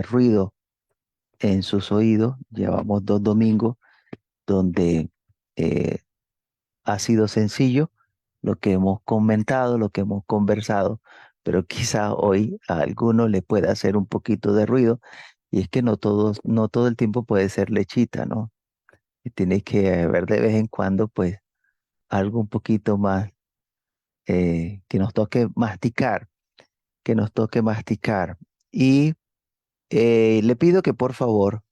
ruido en sus oídos. Llevamos 2 domingos donde eh, ha sido sencillo lo que hemos comentado, lo que hemos conversado, pero quizá hoy a alguno le pueda hacer un poquito de ruido, y es que no todo el tiempo puede ser lechita, ¿no? Y tiene que haber de vez en cuando, pues, algo un poquito más que nos toque masticar, que nos toque masticar. Y le pido que por favor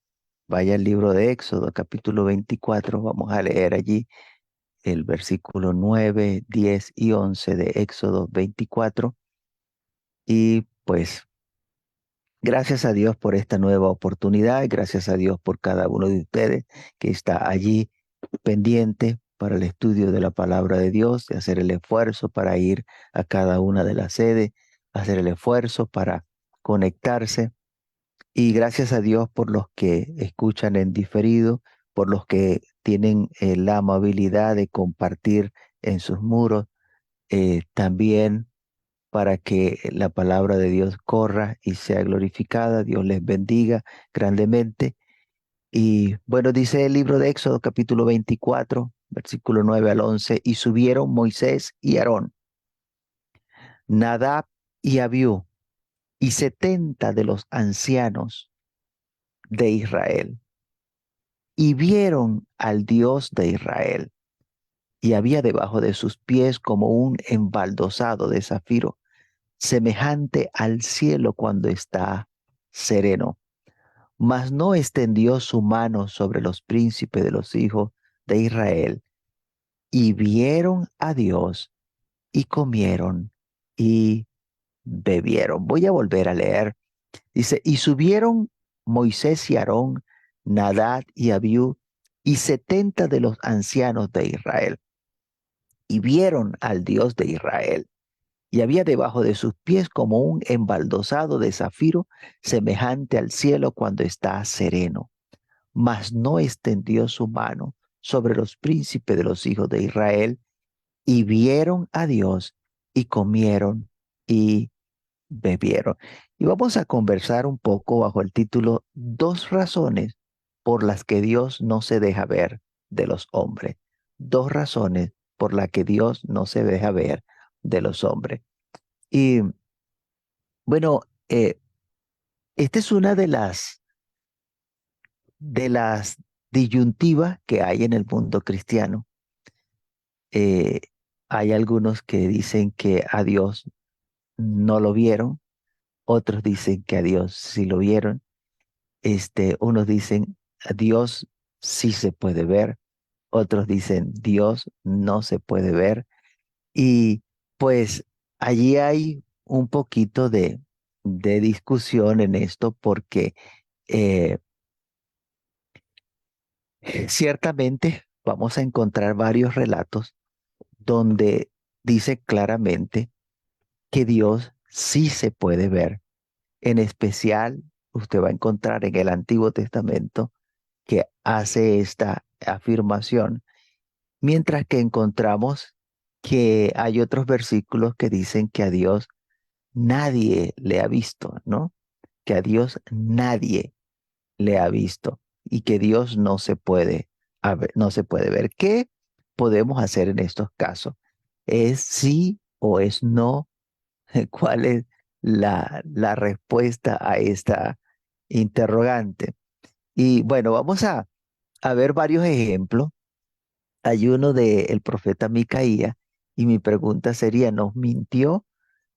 vaya al libro de Éxodo, capítulo 24. Vamos a leer allí el versículo 9, 10 y 11 de Éxodo 24. Y pues gracias a Dios por esta nueva oportunidad, gracias a Dios por cada uno de ustedes que está allí pendiente para el estudio de la palabra de Dios, de hacer el esfuerzo para ir a cada una de las sedes, hacer el esfuerzo para conectarse. Y gracias a Dios por los que escuchan en diferido, por los que tienen la amabilidad de compartir en sus muros, también para que la palabra de Dios corra y sea glorificada. Dios les bendiga grandemente. Y bueno, dice el libro de Éxodo capítulo 24, versículo 9 al 11, y subieron Moisés y Aarón, Nadab y Abiú, y 70 de los ancianos de Israel, y vieron al Dios de Israel, y había debajo de sus pies como un embaldosado de zafiro, semejante al cielo cuando está sereno. Mas no extendió su mano sobre los príncipes de los hijos de Israel, y vieron a Dios, y comieron, y bebieron. Voy a volver a leer. Dice, y subieron Moisés y Aarón, Nadab y Abiú, y 70 de los ancianos de Israel, y vieron al Dios de Israel. Y había debajo de sus pies como un embaldosado de zafiro, semejante al cielo cuando está sereno. Mas no extendió su mano sobre los príncipes de los hijos de Israel, y vieron a Dios, y comieron, y bebieron. Y vamos a conversar un poco bajo el título Dos razones por las que Dios no se deja ver de los hombres. Dos razones por las que Dios no se deja ver de los hombres. Y bueno, esta es una de las disyuntivas que hay en el mundo cristiano. Eh, Hay algunos que dicen que a Dios no lo vieron, otros dicen que a Dios sí lo vieron. Unos dicen a Dios sí se puede ver, otros dicen Dios no se puede ver. Y pues allí hay un poquito de discusión en esto porque eh, ciertamente vamos a encontrar varios relatos donde dice claramente que Dios sí se puede ver. En especial, usted va a encontrar en el Antiguo Testamento que hace esta afirmación, mientras que encontramos que hay otros versículos que dicen que a Dios nadie le ha visto, ¿no? Que a Dios nadie le ha visto y que Dios no se puede ver. ¿Qué podemos hacer en estos casos? ¿Es sí o es no? ¿Cuál es la respuesta a esta interrogante? Y bueno, vamos a ver varios ejemplos. Hay uno del profeta Micaías, y mi pregunta sería, ¿nos mintió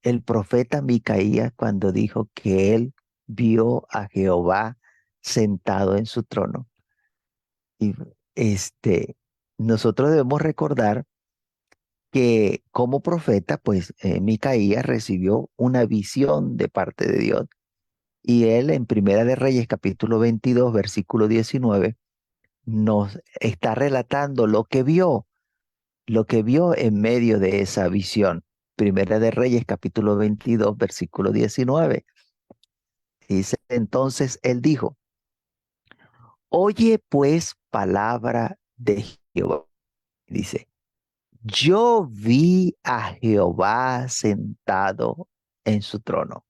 el profeta Micaías cuando dijo que él vio a Jehová sentado en su trono? Y este, nosotros debemos recordar que como profeta, pues Micaías recibió una visión de parte de Dios, y él en Primera de Reyes capítulo 22 versículo 19 nos está relatando lo que vio en medio de esa visión. Primera de Reyes capítulo 22 versículo 19. Dice, entonces él dijo, oye pues palabra de Jehová. Dice, yo vi a Jehová sentado en su trono.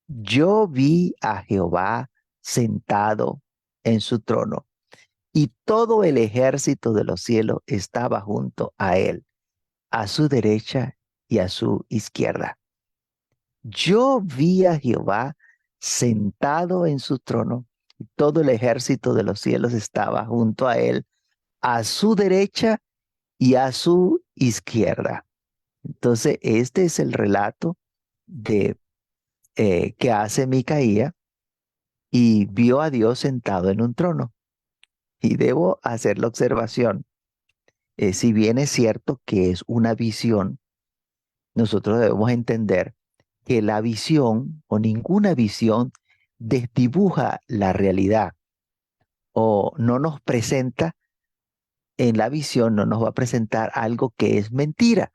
Yo vi a Jehová sentado en su trono y todo el ejército de los cielos estaba junto a él, a su derecha y a su izquierda. Yo vi a Jehová sentado en su trono y todo el ejército de los cielos estaba junto a él, a su derecha y a su izquierda. Entonces, este es el relato de que hace Micaía y vio a Dios sentado en un trono. Y debo hacer la observación, si bien es cierto que es una visión, nosotros debemos entender que la visión o ninguna visión desdibuja la realidad o no nos presenta, en la visión no nos va a presentar algo que es mentira,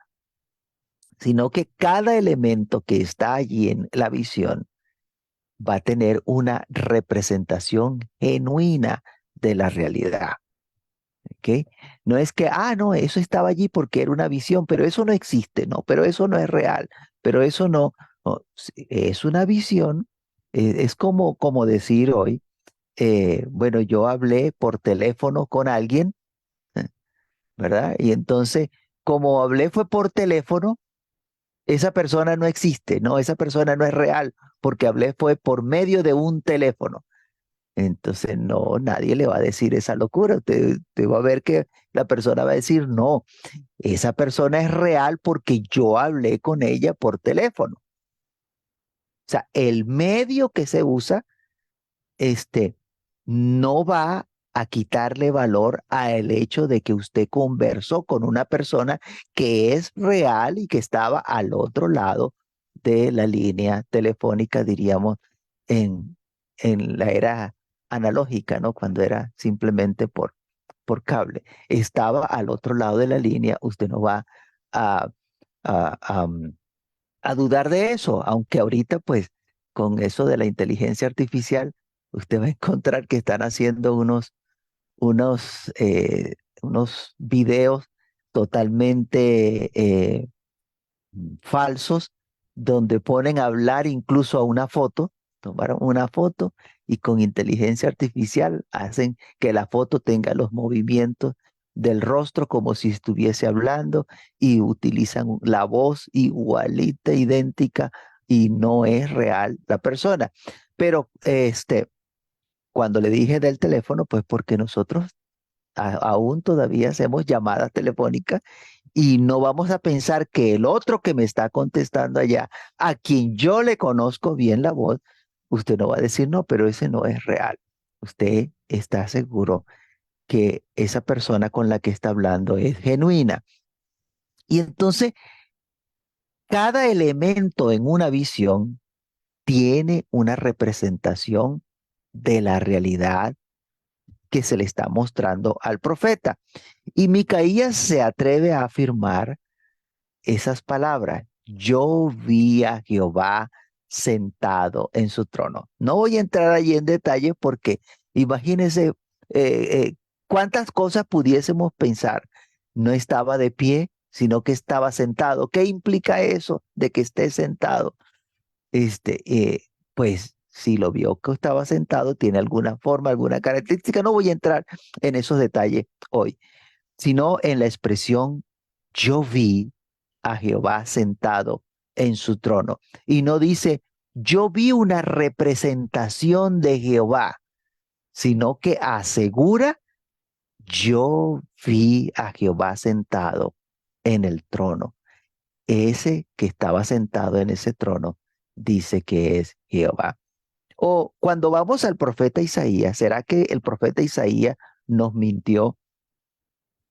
sino que cada elemento que está allí en la visión va a tener una representación genuina de la realidad. ¿Ok? No es que, no, eso estaba allí porque era una visión, pero eso no existe, no, pero eso no es real, pero eso no, no, sí, es una visión, es como decir hoy, bueno, yo hablé por teléfono con alguien, eh, ¿verdad? Y entonces, como hablé fue por teléfono, esa persona no existe, no, esa persona no es real, porque hablé fue por medio de un teléfono. Entonces, no, nadie le va a decir esa locura. Usted va a ver que la persona va a decir, no, esa persona es real porque yo hablé con ella por teléfono. O sea, el medio que se usa, este, no va a quitarle valor al hecho de que usted conversó con una persona que es real y que estaba al otro lado de la línea telefónica, diríamos, en, en la era analógica, ¿no? Cuando era simplemente por cable. Estaba al otro lado de la línea, usted no va a, a, a, mm, a dudar de eso, aunque ahorita pues con eso de la inteligencia artificial, usted va a encontrar que están haciendo unos videos totalmente falsos donde ponen a hablar incluso a una foto, tomaron una foto y con inteligencia artificial hacen que la foto tenga los movimientos del rostro como si estuviese hablando y utilizan la voz igualita, idéntica y no es real la persona. Pero cuando le dije del teléfono, pues porque nosotros aún todavía hacemos llamadas telefónicas y no vamos a pensar que el otro que me está contestando allá, a quien yo le conozco bien la voz, usted no va a decir, no, pero ese no es real. Usted está seguro que esa persona con la que está hablando es genuina. Y entonces, cada elemento en una visión tiene una representación de la realidad que se le está mostrando al profeta. Y Micaías se atreve a afirmar esas palabras. Yo vi a Jehová sentado en su trono. No voy a entrar allí en detalle porque imagínense cuántas cosas pudiésemos pensar. No estaba de pie, sino que estaba sentado. ¿Qué implica eso de que esté sentado? Pues si lo vio que estaba sentado, tiene alguna forma, alguna característica. No voy a entrar en esos detalles hoy, sino en la expresión yo vi a Jehová sentado en su trono. Y no dice yo vi una representación de Jehová, sino que asegura yo vi a Jehová sentado en el trono. Ese que estaba sentado en ese trono dice que es Jehová. O cuando vamos al profeta Isaías, ¿será que el profeta Isaías nos mintió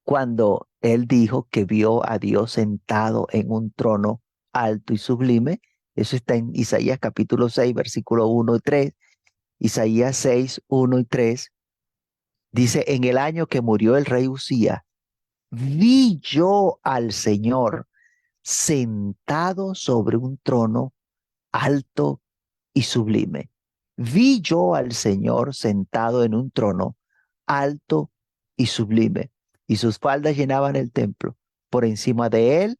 cuando él dijo que vio a Dios sentado en un trono alto y sublime? Eso está en Isaías capítulo 6, versículo 1 y 3. Isaías 6, 1 y 3 dice, en el año que murió el rey Usías, vi yo al Señor sentado sobre un trono alto y sublime. Vi yo al Señor sentado en un trono alto y sublime, y sus faldas llenaban el templo. Por encima de él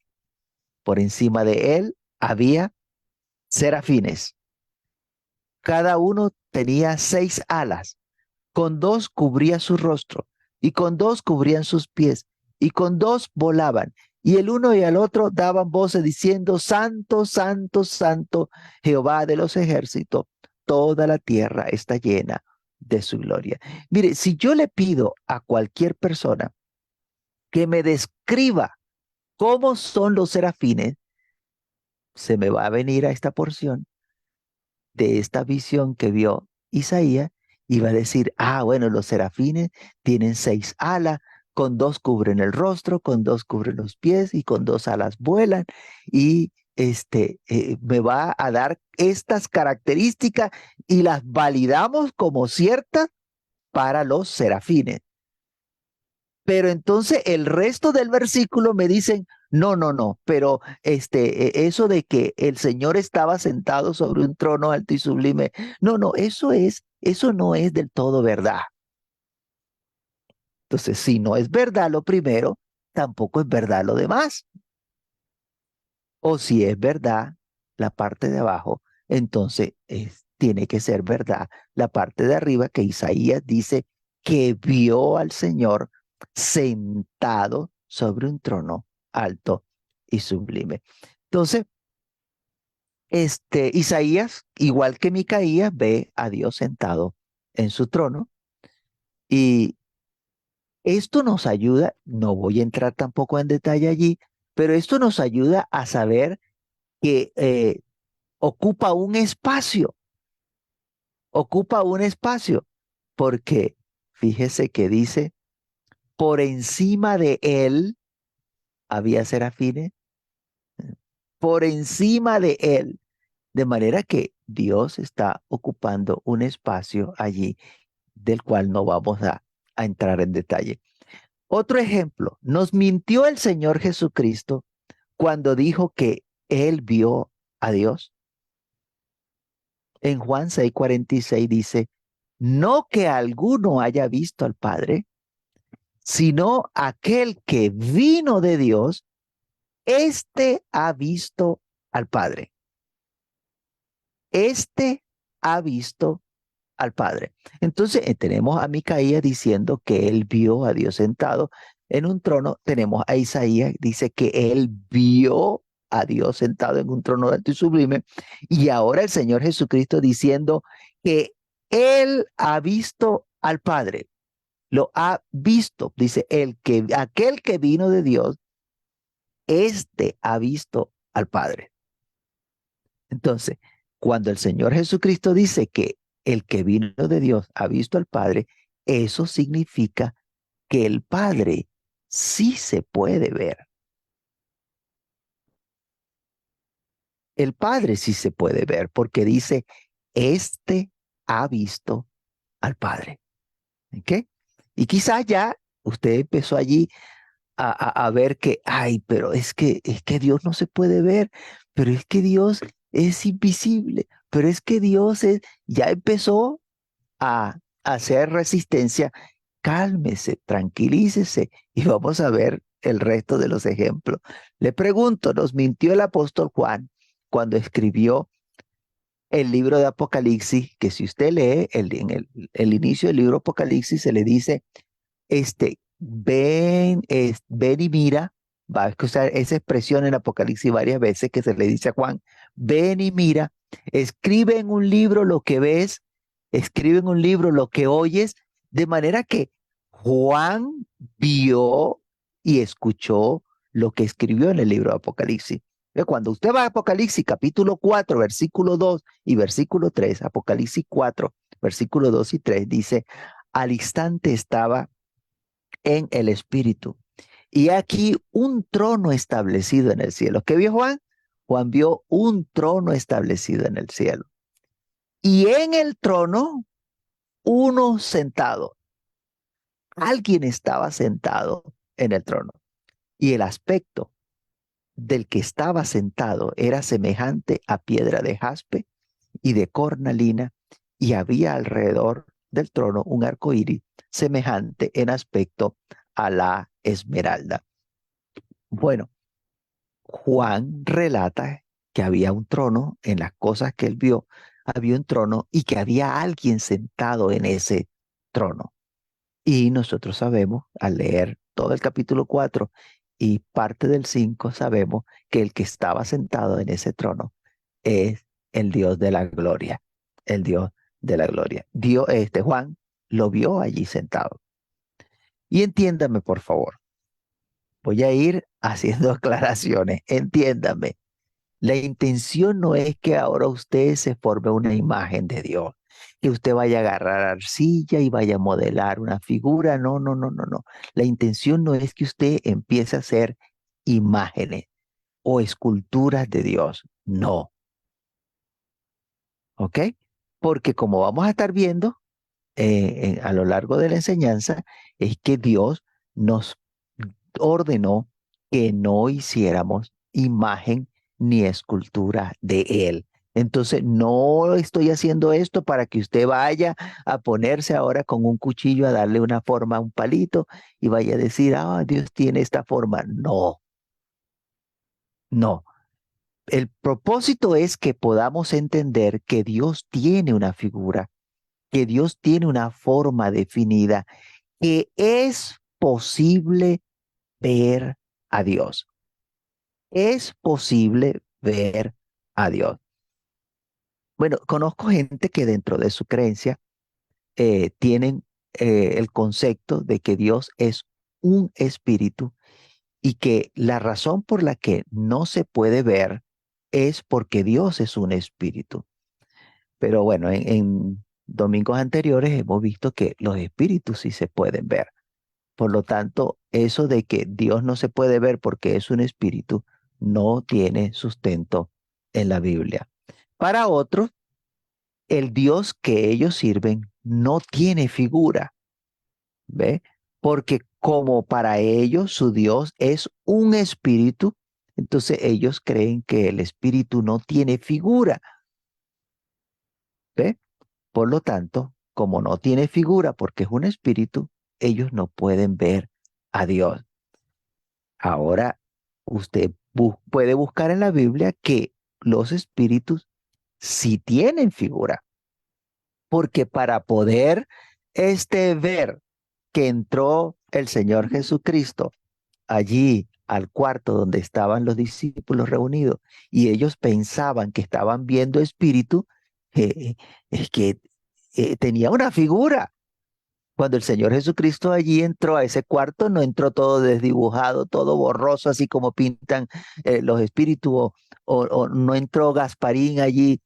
había serafines. Cada uno tenía 6 alas. Con 2 cubría su rostro, y con 2 cubrían sus pies, y con 2 volaban. Y el uno y el otro daban voces diciendo, Santo, Santo, Santo, Jehová de los ejércitos, toda la tierra está llena de su gloria. Mire, si yo le pido a cualquier persona que me describa cómo son los serafines, se me va a venir a esta porción de esta visión que vio Isaías y va a decir, ah, bueno, los serafines tienen 6 alas, con 2 cubren el rostro, con 2 cubren los pies y con 2 alas vuelan y me va a dar estas características y las validamos como ciertas para los serafines. Pero entonces el resto del versículo me dicen, no, no, no, pero eso de que el Señor estaba sentado sobre un trono alto y sublime, no, no, eso no es del todo verdad. Entonces, si no es verdad lo primero, tampoco es verdad lo demás. O si es verdad la parte de abajo, entonces tiene que ser verdad la parte de arriba que Isaías dice que vio al Señor sentado sobre un trono alto y sublime. Entonces, Isaías, igual que Micaías, ve a Dios sentado en su trono y esto nos ayuda, no voy a entrar tampoco en detalle allí, pero esto nos ayuda a saber que ocupa un espacio, ocupa un espacio, porque fíjese que dice, por encima de él había serafines, por encima de él, de manera que Dios está ocupando un espacio allí del cual no vamos a entrar en detalle. Otro ejemplo, nos mintió el Señor Jesucristo cuando dijo que él vio a Dios. En Juan 6:46 dice, no que alguno haya visto al Padre, sino aquel que vino de Dios, éste ha visto al Padre. Éste ha visto al Padre. Entonces tenemos a Micaías diciendo que él vio a Dios sentado en un trono. Tenemos a Isaías, dice que él vio a Dios sentado en un trono alto y sublime. Y ahora el Señor Jesucristo diciendo que él ha visto al Padre. Lo ha visto, dice aquel que vino de Dios, ha visto al Padre. Entonces, cuando el Señor Jesucristo dice que el que vino de Dios ha visto al Padre, eso significa que el Padre sí se puede ver. El Padre sí se puede ver porque dice, ha visto al Padre. ¿Ok? Y quizás ya usted empezó allí a ver que, ay, pero es que Dios no se puede ver, pero es que Dios es invisible, pero es que ya empezó a hacer resistencia. Cálmese, tranquilícese y vamos a ver el resto de los ejemplos. Le pregunto, ¿nos mintió el apóstol Juan cuando escribió el libro de Apocalipsis? Que si usted lee en el inicio del libro Apocalipsis se le dice ven y mira, va a escuchar esa expresión en Apocalipsis varias veces que se le dice a Juan, ven y mira, escribe en un libro lo que ves, escribe en un libro lo que oyes, de manera que Juan vio y escuchó lo que escribió en el libro de Apocalipsis. Cuando usted va a Apocalipsis capítulo 4, versículo 2 y versículo 3, Apocalipsis 4, versículo 2 y 3 dice, al instante estaba en el Espíritu. Y aquí un trono establecido en el cielo. ¿Qué vio Juan? Juan vio un trono establecido en el cielo. Y en el trono, uno sentado. Alguien estaba sentado en el trono. Y el aspecto del que estaba sentado era semejante a piedra de jaspe y de cornalina, y había alrededor del trono un arco iris semejante en aspecto a la esmeralda. Bueno, Juan relata que había un trono en las cosas que él vio, había un trono y que había alguien sentado en ese trono. Y nosotros sabemos, al leer todo el capítulo 4 y parte del 5 sabemos que el que estaba sentado en ese trono es el Dios de la gloria, el Dios de la gloria. Juan lo vio allí sentado. Y entiéndame, por favor, voy a ir haciendo aclaraciones, entiéndame. La intención no es que ahora usted se forme una imagen de Dios, que usted vaya a agarrar arcilla y vaya a modelar una figura. No, no, no, no, no. La intención no es que usted empiece a hacer imágenes o esculturas de Dios. No, ¿ok? Porque como vamos a estar viendo a lo largo de la enseñanza, es que Dios nos ordenó que no hiciéramos imagen ni escultura de Él. Entonces, no estoy haciendo esto para que usted vaya a ponerse ahora con un cuchillo a darle una forma a un palito y vaya a decir, ah, Dios tiene esta forma. No, no. El propósito es que podamos entender que Dios tiene una figura, que Dios tiene una forma definida, que es posible ver a Dios. Es posible ver a Dios. Bueno, conozco gente que dentro de su creencia tienen el concepto de que Dios es un espíritu y que la razón por la que no se puede ver es porque Dios es un espíritu. Pero bueno, en domingos anteriores hemos visto que los espíritus sí se pueden ver. Por lo tanto, eso de que Dios no se puede ver porque es un espíritu no tiene sustento en la Biblia. Para otros, el Dios que ellos sirven no tiene figura, ¿ve? Porque como para ellos su Dios es un espíritu, entonces ellos creen que el espíritu no tiene figura, ¿ve? Por lo tanto, como no tiene figura porque es un espíritu, ellos no pueden ver a Dios. Ahora, usted puede buscar en la Biblia que los espíritus sí tienen figura, porque para poder ver que entró el Señor Jesucristo allí al cuarto donde estaban los discípulos reunidos y ellos pensaban que estaban viendo espíritu, eh, es que tenía una figura. Cuando el Señor Jesucristo allí entró a ese cuarto, no entró todo desdibujado, todo borroso, así como pintan los espíritus, o no entró Gasparín allí,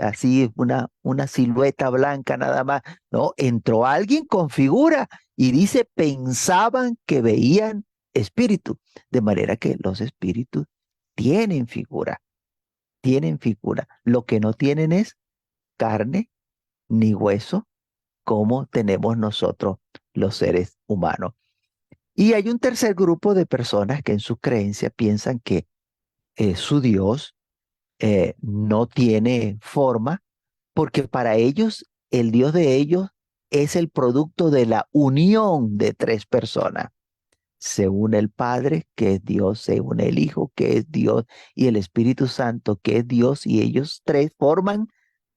así una silueta blanca nada más. No, entró alguien con figura y dice, pensaban que veían espíritu, de manera que los espíritus tienen figura, tienen figura. Lo que no tienen es carne ni hueso como tenemos nosotros los seres humanos. Y hay un tercer grupo de personas que en su creencia piensan que su Dios no tiene forma, porque para ellos el Dios de ellos es el producto de la unión de tres personas. Se une el Padre, que es Dios, se une el Hijo, que es Dios, y el Espíritu Santo, que es Dios, y ellos tres forman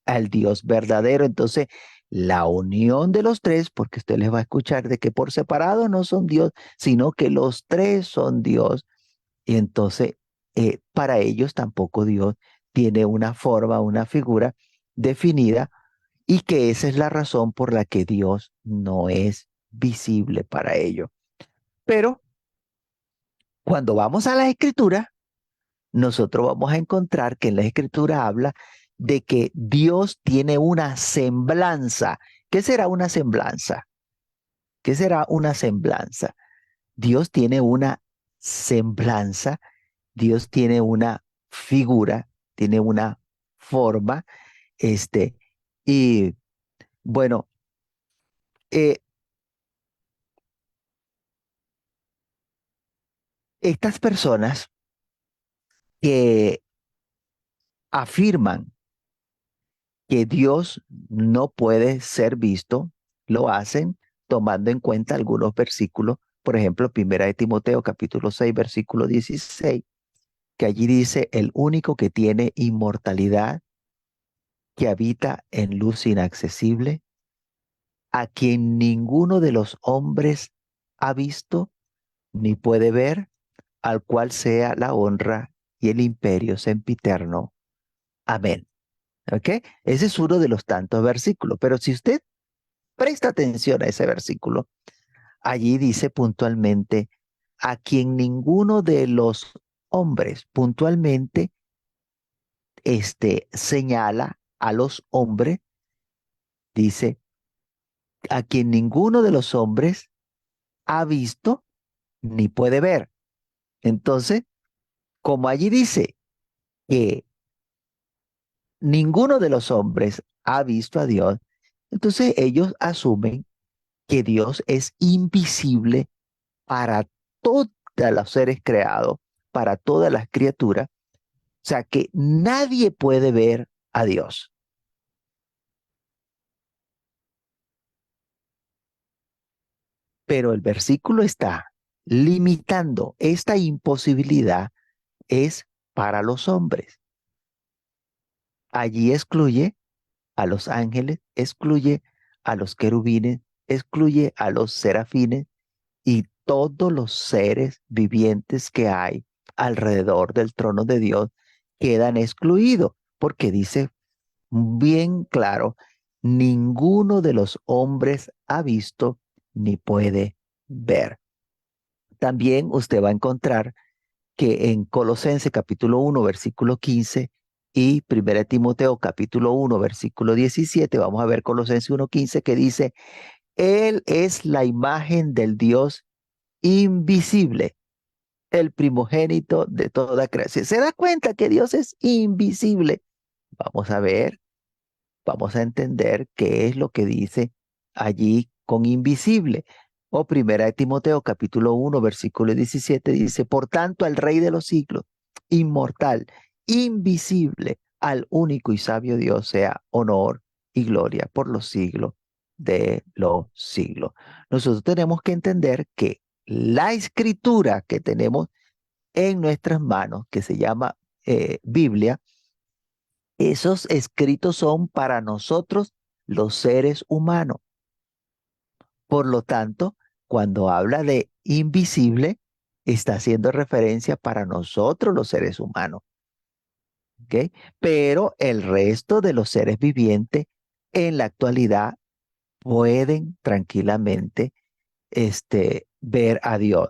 al Dios verdadero. Entonces, la unión de los tres, porque usted les va a escuchar de que por separado no son Dios, sino que los tres son Dios. Y entonces, para ellos tampoco Dios tiene una forma, una figura definida, y que esa es la razón por la que Dios no es visible para ellos. Pero cuando vamos a la escritura, nosotros vamos a encontrar que en la escritura habla de que Dios tiene una semblanza. ¿Qué será una semblanza? ¿Qué será una semblanza? Dios tiene una semblanza, Dios tiene una figura, tiene una forma, este, y bueno, eh, estas personas que afirman que Dios no puede ser visto, lo hacen tomando en cuenta algunos versículos, por ejemplo, Primera de Timoteo capítulo 6, versículo 16, que allí dice, el único que tiene inmortalidad que habita en luz inaccesible, a quien ninguno de los hombres ha visto ni puede ver, al cual sea la honra y el imperio sempiterno. Amén. ¿Ok? Ese es uno de los tantos versículos, pero si usted presta atención a ese versículo, allí dice puntualmente, a quien ninguno de los hombres puntualmente señala a los hombres, dice, a quien ninguno de los hombres ha visto ni puede ver. Entonces, como allí dice que ninguno de los hombres ha visto a Dios, entonces ellos asumen que Dios es invisible para todos los seres creados, para todas las criaturas, o sea que nadie puede ver a Dios. Pero el versículo está limitando esta imposibilidad es para los hombres. Allí excluye a los ángeles, excluye a los querubines, excluye a los serafines y todos los seres vivientes que hay alrededor del trono de Dios quedan excluidos, porque dice bien claro, ninguno de los hombres ha visto ni puede ver. También usted va a encontrar que en Colosenses capítulo 1, versículo 15 y 1 Timoteo capítulo 1, versículo 17, vamos a ver Colosenses 1:15 que dice, Él es la imagen del Dios invisible, el primogénito de toda creación. ¿Se da cuenta que Dios es invisible? Vamos a ver, vamos a entender qué es lo que dice allí con invisible. O primera de Timoteo capítulo 1 versículo 17 dice, por tanto al Rey de los siglos, inmortal, invisible, al único y sabio Dios sea honor y gloria por los siglos de los siglos. Nosotros tenemos que entender que la escritura que tenemos en nuestras manos, que se llama Biblia, esos escritos son para nosotros los seres humanos. Por lo tanto, cuando habla de invisible, está haciendo referencia para nosotros los seres humanos. ¿Ok? Pero el resto de los seres vivientes en la actualidad pueden tranquilamente ver a Dios.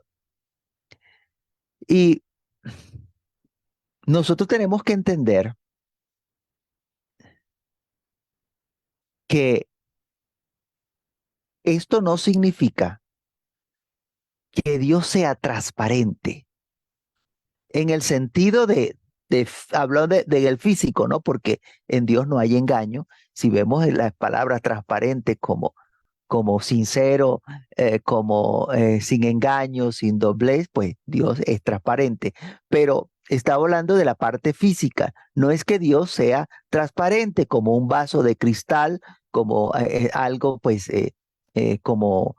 Y nosotros tenemos que entender que esto no significa que Dios sea transparente en el sentido hablo del físico, ¿no? Porque en Dios no hay engaño. Si vemos en las palabras transparente como sincero, como sin engaño, sin doblez, pues Dios es transparente. Pero está hablando de la parte física. No es que Dios sea transparente como un vaso de cristal, como algo, pues, como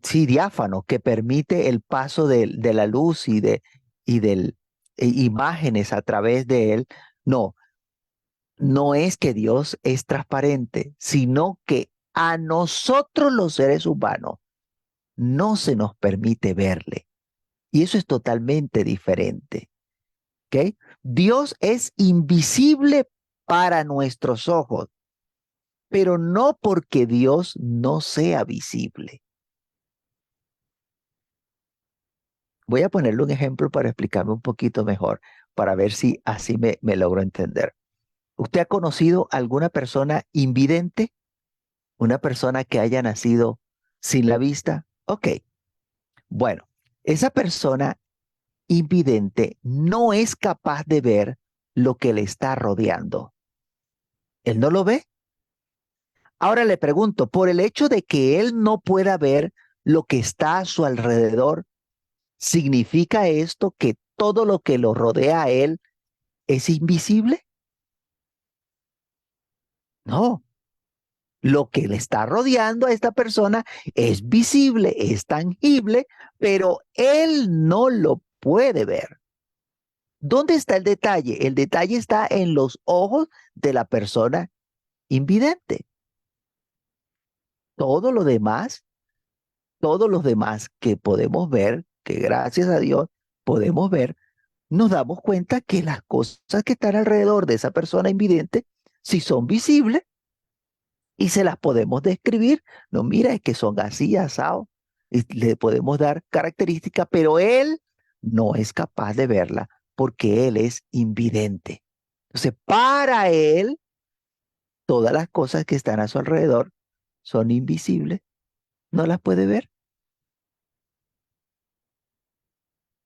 sí, diáfano, que permite el paso de la luz y del imágenes a través de él. No, no es que Dios es transparente, sino que a nosotros los seres humanos no se nos permite verle. Y eso es totalmente diferente. ¿Ok? Dios es invisible para nuestros ojos, pero no porque Dios no sea visible. Voy a ponerle un ejemplo para explicarme un poquito mejor, para ver si así me logro entender. ¿Usted ha conocido alguna persona invidente? ¿Una persona que haya nacido sin la vista? Ok, bueno, esa persona invidente no es capaz de ver lo que le está rodeando. ¿Él no lo ve? Ahora le pregunto, por el hecho de que él no pueda ver lo que está a su alrededor, ¿significa esto que todo lo que lo rodea a él es invisible? No, lo que le está rodeando a esta persona es visible, es tangible, pero él no lo puede ver. ¿Dónde está el detalle? El detalle está en los ojos de la persona invidente. Todo lo demás, todos los demás que podemos ver, que gracias a Dios podemos ver, nos damos cuenta que las cosas que están alrededor de esa persona invidente sí son visibles y se las podemos describir. No, mira, es que son así, asado, y le podemos dar características, pero él no es capaz de verla porque él es invidente. Entonces, para él, todas las cosas que están a su alrededor son invisibles, no las puede ver.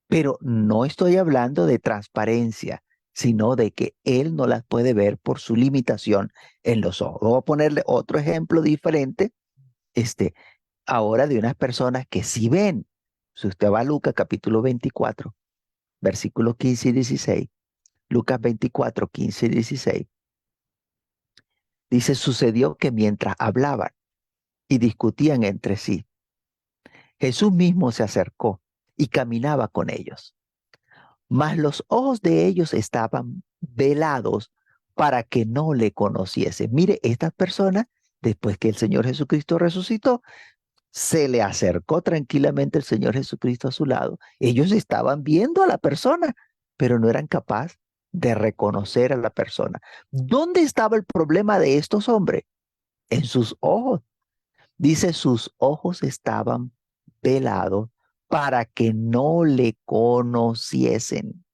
Pero no estoy hablando de transparencia, sino de que él no las puede ver por su limitación en los ojos. Voy a ponerle otro ejemplo diferente, este, ahora de unas personas que sí ven. Si usted va a Lucas capítulo 24, versículos 15 y 16, Lucas 24, 15 y 16, dice, sucedió que mientras hablaban y discutían entre sí, Jesús mismo se acercó y caminaba con ellos. Mas los ojos de ellos estaban velados para que no le conociesen. Mire, estas personas, después que el Señor Jesucristo resucitó, se le acercó tranquilamente el Señor Jesucristo a su lado. Ellos estaban viendo a la persona, pero no eran capaces de reconocer a la persona. ¿Dónde estaba el problema de estos hombres? En sus ojos. Dice, sus ojos estaban velados para que no le conociesen,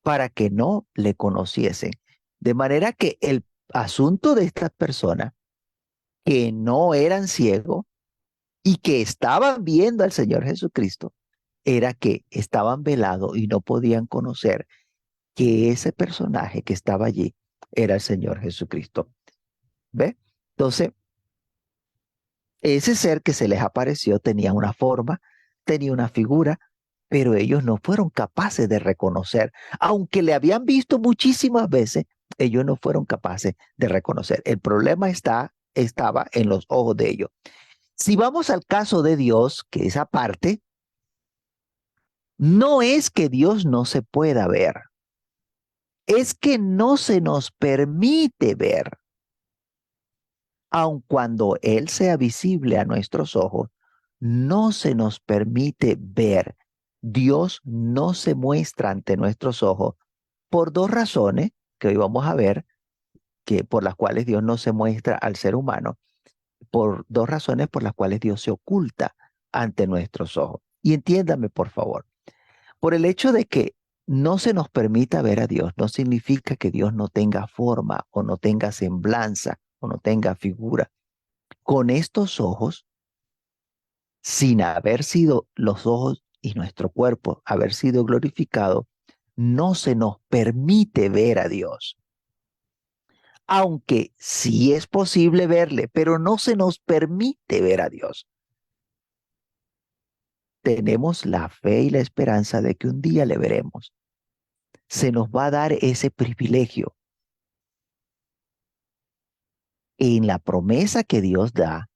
para que no le conociesen. De manera que el asunto de estas personas que no eran ciegos y que estaban viendo al Señor Jesucristo era que estaban velados y no podían conocer que ese personaje que estaba allí era el Señor Jesucristo. ¿Ve? Entonces, ese ser que se les apareció tenía una forma, tenía una figura, pero ellos no fueron capaces de reconocer, aunque le habían visto muchísimas veces, ellos no fueron capaces de reconocer. El problema estaba en los ojos de ellos. Si vamos al caso de Dios, que esa parte, no es que Dios no se pueda ver, es que no se nos permite ver, aun cuando Él sea visible a nuestros ojos, no se nos permite ver. Dios no se muestra ante nuestros ojos por dos razones que hoy vamos a ver, que por las cuales Dios no se muestra al ser humano, por dos razones por las cuales Dios se oculta ante nuestros ojos. Y entiéndame, por favor, por el hecho de que no se nos permita ver a Dios, no significa que Dios no tenga forma o no tenga semblanza o no tenga figura. Con estos ojos, sin haber sido los ojos y nuestro cuerpo haber sido glorificado, no se nos permite ver a Dios. Aunque sí es posible verle, pero no se nos permite ver a Dios. Tenemos la fe y la esperanza de que un día le veremos. Se nos va a dar ese privilegio. En la promesa que Dios da,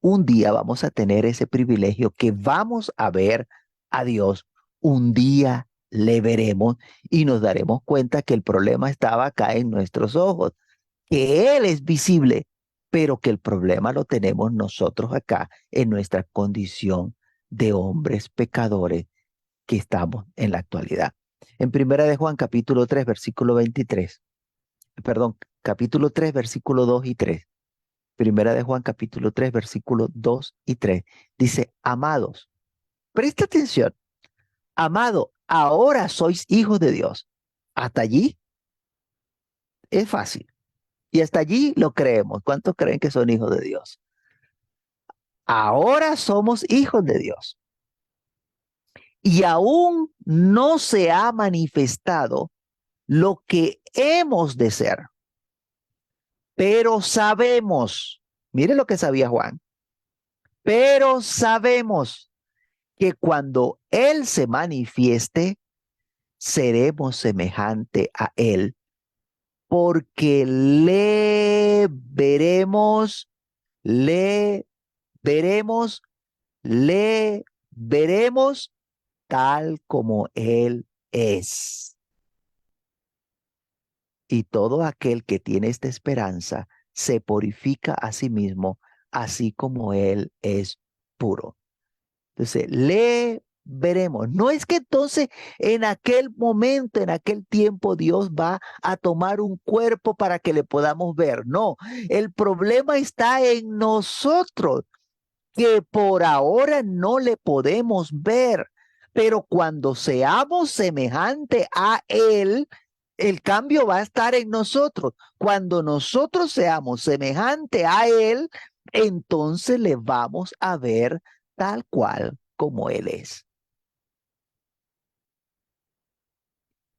un día vamos a tener ese privilegio que vamos a ver a Dios. Un día le veremos y nos daremos cuenta que el problema estaba acá en nuestros ojos, que Él es visible, pero que el problema lo tenemos nosotros acá en nuestra condición de hombres pecadores que estamos en la actualidad. En Primera de Juan, capítulo 3, versículo 23, perdón, capítulo 3, versículo 2 y 3. Primera de Juan, capítulo 3, versículo 2 y 3. Dice, amados, presta atención, amado, ahora sois hijos de Dios. Hasta allí es fácil. Y hasta allí lo creemos. ¿Cuántos creen que son hijos de Dios? Ahora somos hijos de Dios. Y aún no se ha manifestado lo que hemos de ser. Pero sabemos, mire lo que sabía Juan, pero sabemos que cuando Él se manifieste, seremos semejante a Él, porque le veremos, le veremos tal como Él es. Y todo aquel que tiene esta esperanza se purifica a sí mismo, así como Él es puro. Entonces, le veremos. No es que entonces en aquel momento, en aquel tiempo, Dios va a tomar un cuerpo para que le podamos ver. No, el problema está en nosotros, que por ahora no le podemos ver, pero cuando seamos semejante a Él, el cambio va a estar en nosotros. Cuando nosotros seamos semejante a Él, entonces le vamos a ver tal cual como Él es.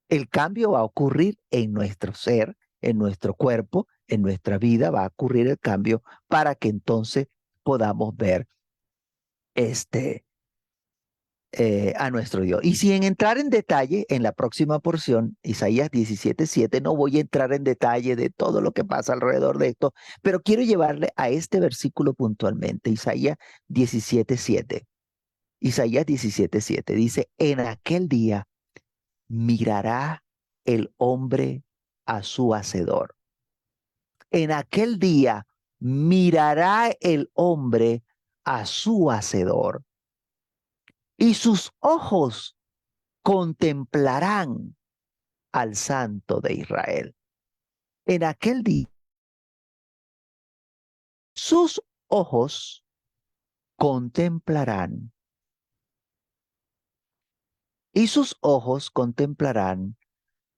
El cambio va a ocurrir en nuestro ser, en nuestro cuerpo, en nuestra vida, va a ocurrir el cambio para que entonces podamos ver este a nuestro Dios. Y sin entrar en detalle, en la próxima porción, Isaías 17:7, no voy a entrar en detalle de todo lo que pasa alrededor de esto, pero quiero llevarle a este versículo puntualmente, Isaías 17:7. Isaías 17:7 dice, en aquel día mirará el hombre a su hacedor. En aquel día mirará el hombre a su hacedor y sus ojos contemplarán al Santo de Israel. En aquel día, sus ojos contemplarán y sus ojos contemplarán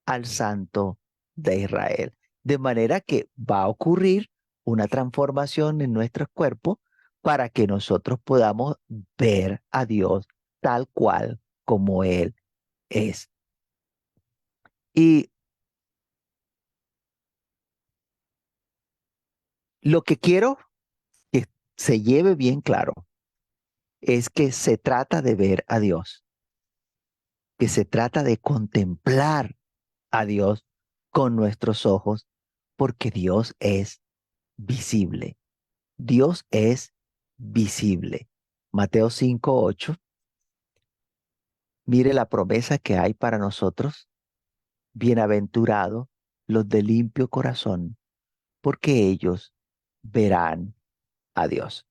al Santo de Israel. De manera que va a ocurrir una transformación en nuestro cuerpo para que nosotros podamos ver a Dios tal cual como Él es. Y lo que quiero que se lleve bien claro es que se trata de ver a Dios, que se trata de contemplar a Dios con nuestros ojos, porque Dios es visible. Dios es visible. Mateo 5:8. Mire la promesa que hay para nosotros. Bienaventurados los de limpio corazón, porque ellos verán a Dios.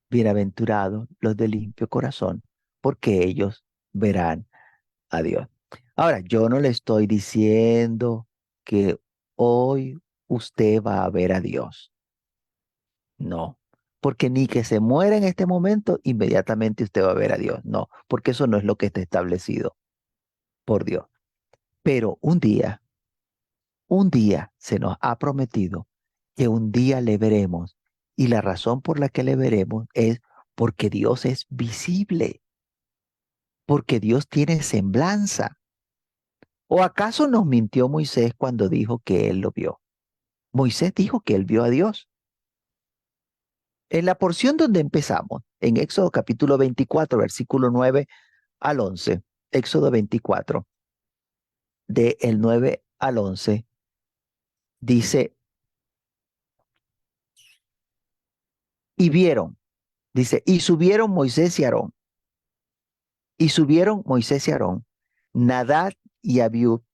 Bienaventurados los de limpio corazón, porque ellos verán a Dios. Ahora, yo no le estoy diciendo que hoy usted va a ver a Dios. No, porque ni que se muera en este momento, inmediatamente usted va a ver a Dios. No, porque eso no es lo que está establecido por Dios. Pero un día se nos ha prometido que un día le veremos. Y la razón por la que le veremos es porque Dios es visible, porque Dios tiene semblanza. ¿O acaso nos mintió Moisés cuando dijo que él lo vio? Moisés dijo que él vio a Dios. En la porción donde empezamos, en Éxodo capítulo 24, versículo 9 al 11, Éxodo 24, de el 9 al 11, dice, y vieron, dice, y subieron Moisés y Aarón, y subieron Moisés y Aarón, Nadab y Abiú,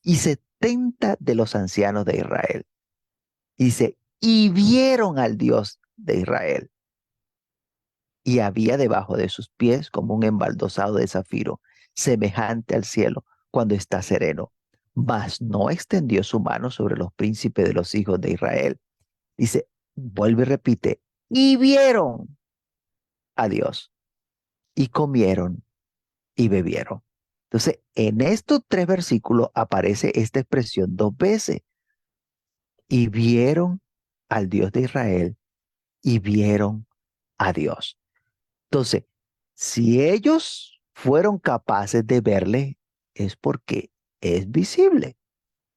y 70 de los ancianos de Israel. Y dice, y vieron al Dios de Israel. Y había debajo de sus pies como un embaldosado de zafiro, semejante al cielo cuando está sereno. Mas no extendió su mano sobre los príncipes de los hijos de Israel. Dice, vuelve y repite, y vieron a Dios, y comieron y bebieron. Entonces, en estos tres versículos aparece esta expresión dos veces, y vieron al Dios de Israel, y vieron a Dios. Entonces, si ellos fueron capaces de verle, es porque es visible,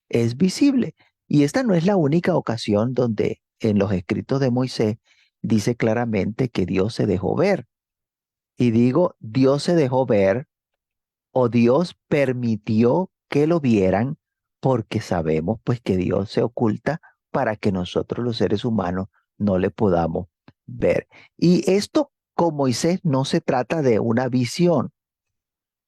es visible. Y esta no es la única ocasión donde en los escritos de Moisés dice claramente que Dios se dejó ver. Y digo, Dios se dejó ver o Dios permitió que lo vieran porque sabemos pues que Dios se oculta para que nosotros los seres humanos no le podamos ver. Y esto con Moisés no se trata de una visión,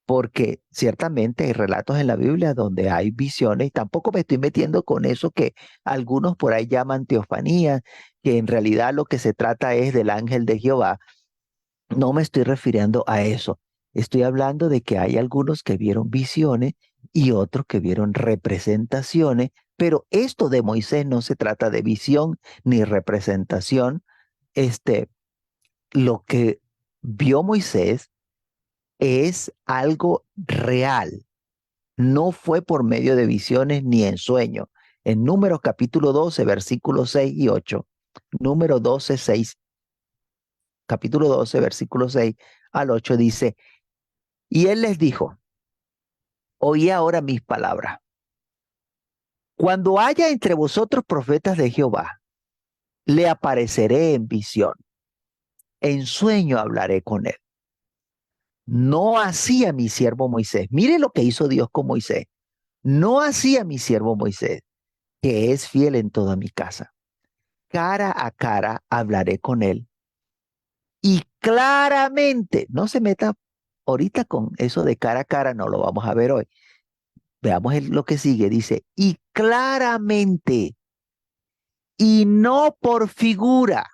porque ciertamente hay relatos en la Biblia donde hay visiones, y tampoco me estoy metiendo con eso que algunos por ahí llaman teofanía, que en realidad lo que se trata es del ángel de Jehová. No me estoy refiriendo a eso. Estoy hablando de que hay algunos que vieron visiones y otros que vieron representaciones, pero esto de Moisés no se trata de visión ni representación. Este, lo que vio Moisés es algo real. No fue por medio de visiones ni en sueños. En Números capítulo 12, versículos 6 y 8, número 12, 6, capítulo 12, versículo 6 al 8 dice, y él les dijo, oí ahora mis palabras. Cuando haya entre vosotros profetas de Jehová, le apareceré en visión, en sueño hablaré con él. No así a mi siervo Moisés. Mire lo que hizo Dios con Moisés. No así a mi siervo Moisés, que es fiel en toda mi casa. Cara a cara hablaré con él. Y claramente, no se meta ahorita con eso de cara a cara, no lo vamos a ver hoy. Veamos lo que sigue. Dice, y claramente, y no por figura,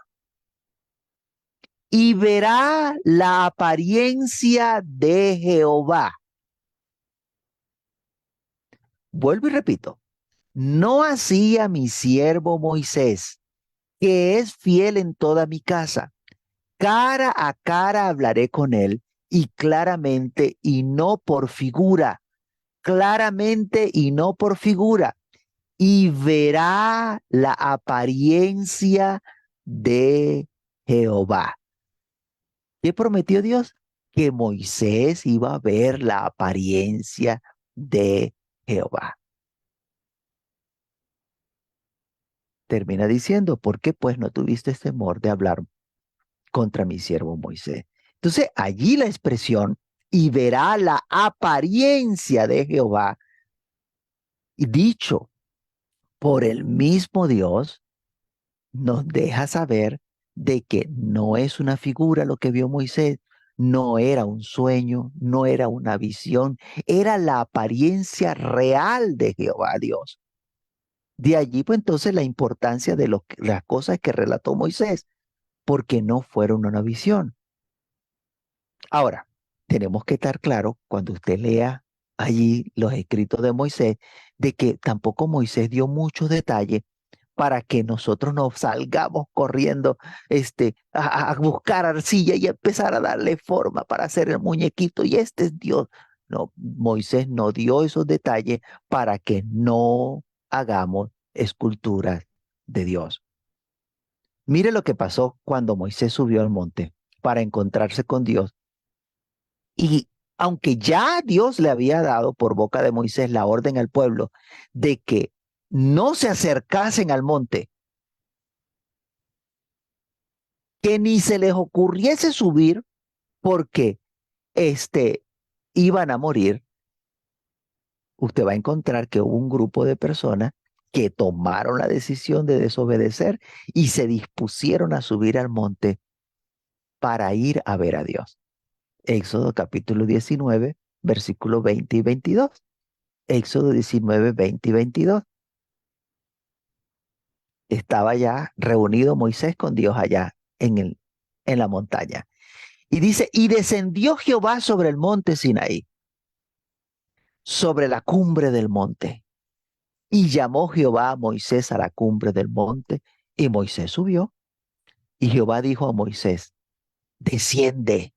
y verá la apariencia de Jehová. Vuelvo y repito, no así a mi siervo Moisés, que es fiel en toda mi casa. Cara a cara hablaré con él y claramente y no por figura, claramente y no por figura, y verá la apariencia de Jehová. ¿Qué prometió Dios? Que Moisés iba a ver la apariencia de Jehová. Termina diciendo, ¿por qué pues no tuviste temor de hablar contra mi siervo Moisés? Entonces, allí la expresión, y verá la apariencia de Jehová, y dicho por el mismo Dios, nos deja saber de que no es una figura lo que vio Moisés, no era un sueño, no era una visión, era la apariencia real de Jehová Dios. De allí, pues entonces la importancia de las cosas que relató Moisés, porque no fueron una visión. Ahora, tenemos que estar claro cuando usted lea allí los escritos de Moisés, de que tampoco Moisés dio muchos detalles para que nosotros nos salgamos corriendo a buscar arcilla y empezar a darle forma para hacer el muñequito. Y este es Dios. No, Moisés no dio esos detalles para que no hagamos esculturas de Dios. Mire lo que pasó cuando Moisés subió al monte para encontrarse con Dios. Y aunque ya Dios le había dado por boca de Moisés la orden al pueblo de que no se acercasen al monte, que ni se les ocurriese subir porque este, iban a morir, usted va a encontrar que hubo un grupo de personas que tomaron la decisión de desobedecer y se dispusieron a subir al monte para ir a ver a Dios. Éxodo capítulo 19, versículos 20 y 22. Éxodo 19, 20 y 22. Estaba ya reunido Moisés con Dios allá en la montaña. Y dice, y descendió Jehová sobre el monte Sinaí, sobre la cumbre del monte. Y llamó Jehová a Moisés a la cumbre del monte, y Moisés subió. Y Jehová dijo a Moisés, desciende,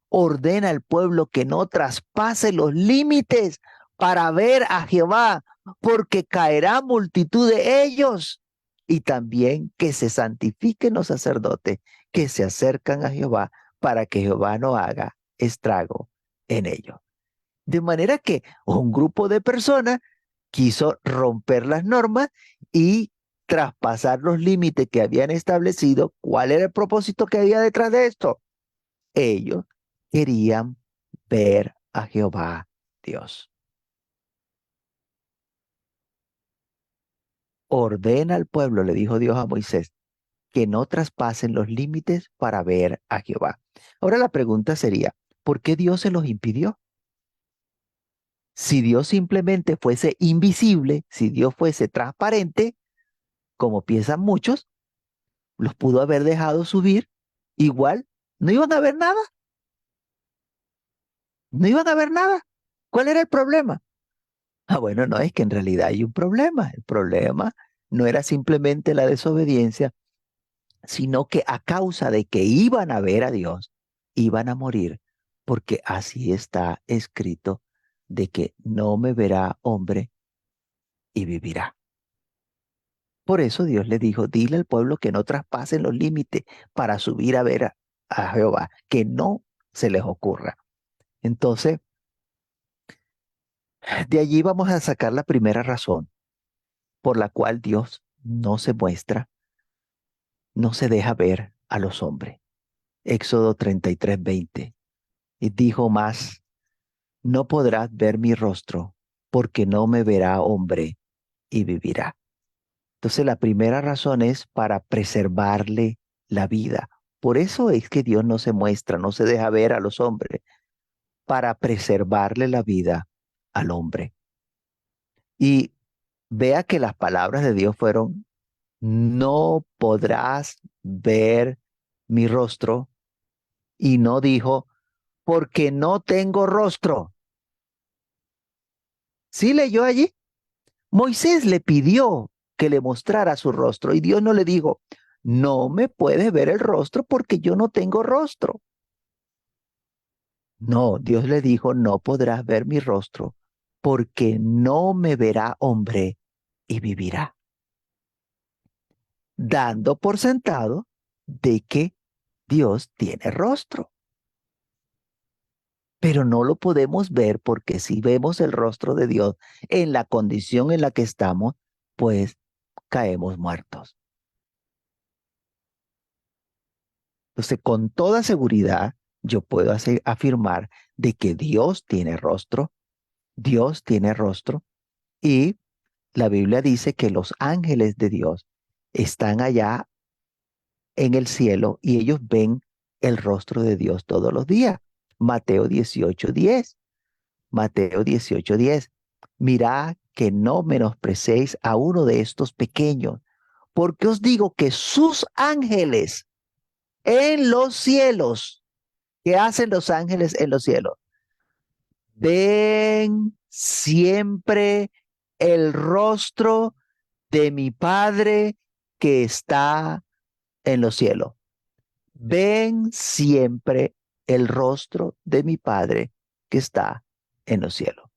ordena al pueblo que no traspase los límites para ver a Jehová, porque caerá multitud de ellos. Y también que se santifiquen los sacerdotes que se acercan a Jehová, para que Jehová no haga estrago en ellos. De manera que un grupo de personas quiso romper las normas y traspasar los límites que habían establecido. ¿Cuál era el propósito que había detrás de esto? Ellos querían ver a Jehová Dios. Ordena al pueblo, le dijo Dios a Moisés, que no traspasen los límites para ver a Jehová. Ahora la pregunta sería, ¿por qué Dios se los impidió? Si Dios simplemente fuese invisible, si Dios fuese transparente, como piensan muchos, los pudo haber dejado subir, igual no iban a ver nada, no iban a ver nada. ¿Cuál era el problema? Ah, bueno, no, es que en realidad hay un problema. El problema no era simplemente la desobediencia, sino que a causa de que iban a ver a Dios, iban a morir, porque así está escrito de que no me verá hombre y vivirá. Por eso Dios le dijo, dile al pueblo que no traspasen los límites para subir a ver a Jehová, que no se les ocurra. Entonces, de allí vamos a sacar la primera razón por la cual Dios no se muestra, no se deja ver a los hombres. Éxodo 33:20. Y dijo más, no podrás ver mi rostro, porque no me verá hombre y vivirá. Entonces la primera razón es para preservarle la vida. Por eso es que Dios no se muestra, no se deja ver a los hombres, para preservarle la vida al hombre. Y vea que las palabras de Dios fueron, no podrás ver mi rostro, y no dijo, porque no tengo rostro. ¿Sí leyó allí? Moisés le pidió que le mostrara su rostro y Dios no le dijo, no me puedes ver el rostro porque yo no tengo rostro. No, Dios le dijo, no podrás ver mi rostro porque no me verá hombre y vivirá, dando por sentado de que Dios tiene rostro. Pero no lo podemos ver porque si vemos el rostro de Dios en la condición en la que estamos, pues caemos muertos. Entonces, con toda seguridad, yo puedo afirmar de que Dios tiene rostro, y la Biblia dice que los ángeles de Dios están allá en el cielo y ellos ven el rostro de Dios todos los días. Mateo 18:10. Mateo 18:10. Mirad que no menosprecéis a uno de estos pequeños, porque os digo que sus ángeles en los cielos. ¿Qué hacen los ángeles en los cielos? Ven siempre el rostro de mi Padre que está en los cielos. Ven siempre el rostro de mi Padre que está en los cielos.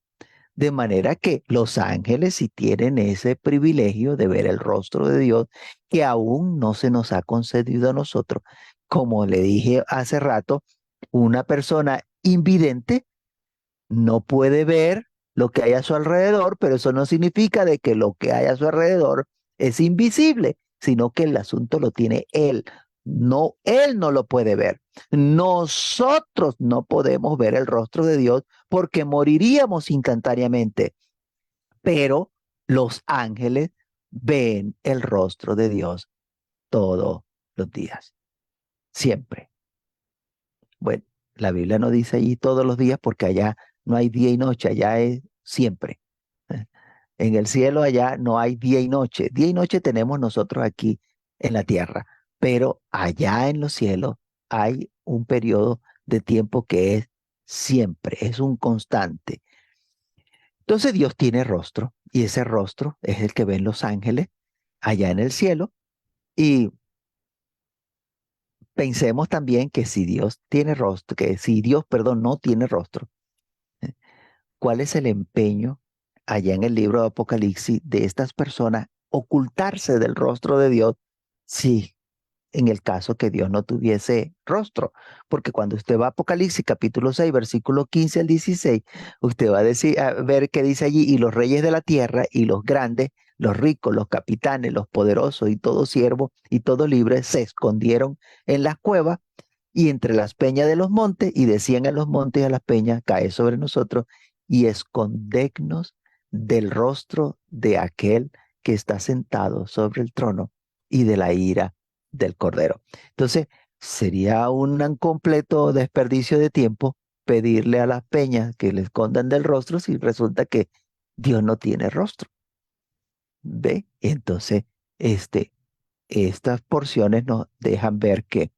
De manera que los ángeles sí tienen ese privilegio de ver el rostro de Dios que aún no se nos ha concedido a nosotros. Como le dije hace rato, una persona invidente no puede ver lo que hay a su alrededor, pero eso no significa de que lo que hay a su alrededor es invisible, sino que el asunto lo tiene él. No, él no lo puede ver. Nosotros no podemos ver el rostro de Dios porque moriríamos instantáneamente, pero los ángeles ven el rostro de Dios todos los días, siempre. Bueno, la Biblia no dice allí todos los días porque allá no hay día y noche, allá es siempre. ¿Eh? En el cielo allá no hay día y noche. Día y noche tenemos nosotros aquí en la tierra, pero allá en los cielos hay un periodo de tiempo que es siempre, es un constante. Entonces Dios tiene rostro y ese rostro es el que ven los ángeles allá en el cielo, y pensemos también que si Dios tiene rostro, que si Dios, perdón, no tiene rostro, ¿cuál es el empeño allá en el libro de Apocalipsis de estas personas ocultarse del rostro de Dios si en el caso que Dios no tuviese rostro? Porque cuando usted va a Apocalipsis capítulo 6 versículo 15 al 16, usted va a decir, a ver qué dice allí, y los reyes de la tierra y los grandes, los ricos, los capitanes, los poderosos y todo siervo y todo libre se escondieron en las cuevas y entre las peñas de los montes, y decían a los montes y a las peñas, cae sobre nosotros y escondednos del rostro de aquel que está sentado sobre el trono y de la ira del Cordero. Entonces, sería un completo desperdicio de tiempo pedirle a las peñas que le escondan del rostro si resulta que Dios no tiene rostro? ¿Ve? Entonces, este, estas porciones nos dejan ver que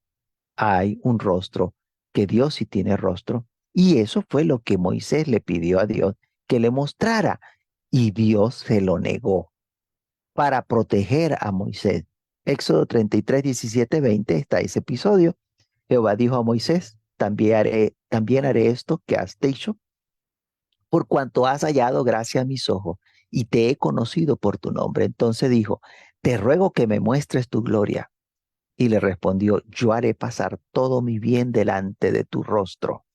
hay un rostro, que Dios sí tiene rostro, y eso fue lo que Moisés le pidió a Dios que le mostrara, y Dios se lo negó para proteger a Moisés. Éxodo 33, 17, 20 está ese episodio. Jehová dijo a Moisés, también haré esto que has dicho, por cuanto has hallado gracia a mis ojos y te he conocido por tu nombre. Entonces dijo, te ruego que me muestres tu gloria. Y le respondió, yo haré pasar todo mi bien delante de tu rostro.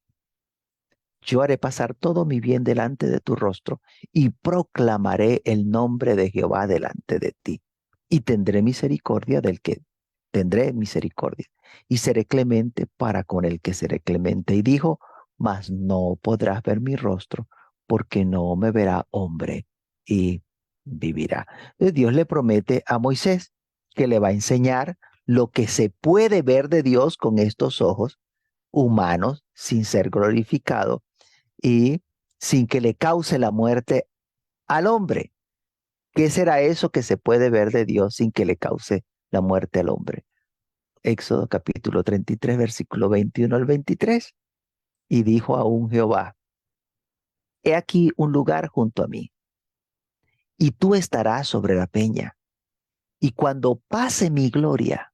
Yo haré pasar todo mi bien delante de tu rostro y proclamaré el nombre de Jehová delante de ti. Y tendré misericordia del que tendré misericordia. Y seré clemente para con el que seré clemente. Y dijo, mas no podrás ver mi rostro, porque no me verá hombre y vivirá. Entonces Dios le promete a Moisés que le va a enseñar lo que se puede ver de Dios con estos ojos humanos sin ser glorificado y sin que le cause la muerte al hombre. ¿Qué será eso que se puede ver de Dios sin que le cause la muerte al hombre? Éxodo capítulo 33, versículo 21 al 23. Y dijo aún Jehová, he aquí un lugar junto a mí, y tú estarás sobre la peña. Y cuando pase mi gloria,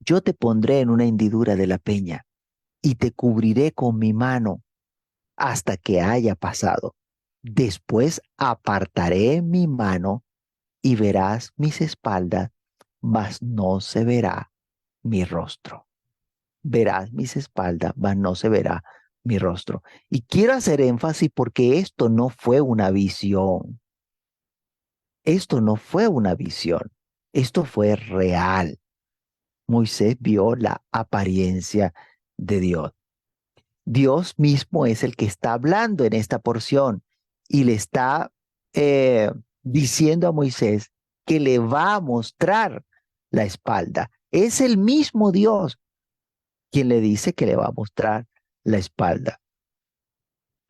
yo te pondré en una hendidura de la peña, y te cubriré con mi mano hasta que haya pasado. Después apartaré mi mano y verás mis espaldas, mas no se verá mi rostro. Verás mis espaldas, mas no se verá mi rostro. Y quiero hacer énfasis porque esto no fue una visión. Esto no fue una visión. Esto fue real. Moisés vio la apariencia de Dios. Dios mismo es el que está hablando en esta porción y le está diciendo a Moisés que le va a mostrar la espalda. Es el mismo Dios quien le dice que le va a mostrar la espalda.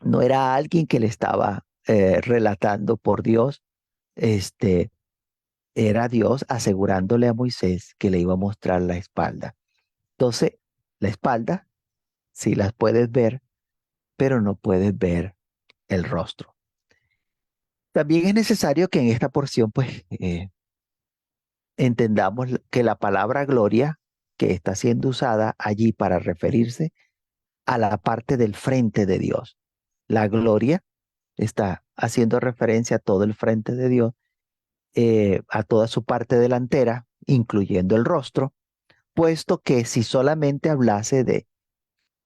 No era alguien que le estaba relatando por Dios, este, era Dios asegurándole a Moisés que le iba a mostrar la espalda. Entonces, la espalda, sí las puedes ver, pero no puedes ver el rostro. También es necesario que en esta porción, pues, entendamos que la palabra gloria, que está siendo usada allí para referirse a la parte del frente de Dios. La gloria está haciendo referencia a todo el frente de Dios, a toda su parte delantera, incluyendo el rostro, puesto que si solamente hablase de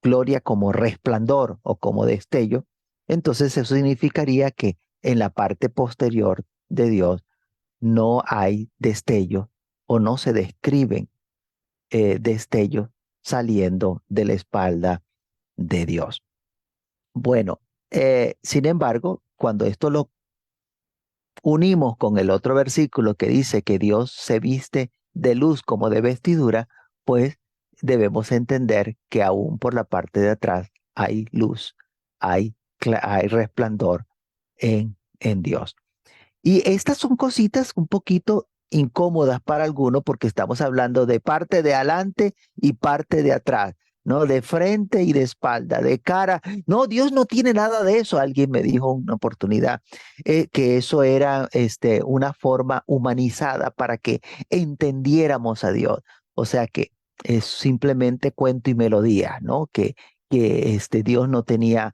gloria como resplandor o como destello, entonces eso significaría que en la parte posterior de Dios no hay destello o no se describen destellos saliendo de la espalda de Dios. Bueno, sin embargo, cuando esto lo unimos con el otro versículo que dice que Dios se viste de luz como de vestidura, pues debemos entender que aún por la parte de atrás hay luz, hay resplandor en Dios. Y estas son cositas un poquito incómodas para algunos porque estamos hablando de parte de adelante y parte de atrás, ¿no? De frente y de espalda, de cara. No, Dios no tiene nada de eso. Alguien me dijo una oportunidad que eso era una forma humanizada para que entendiéramos a Dios. O sea que es simplemente cuento y melodía, ¿no? Que Dios no tenía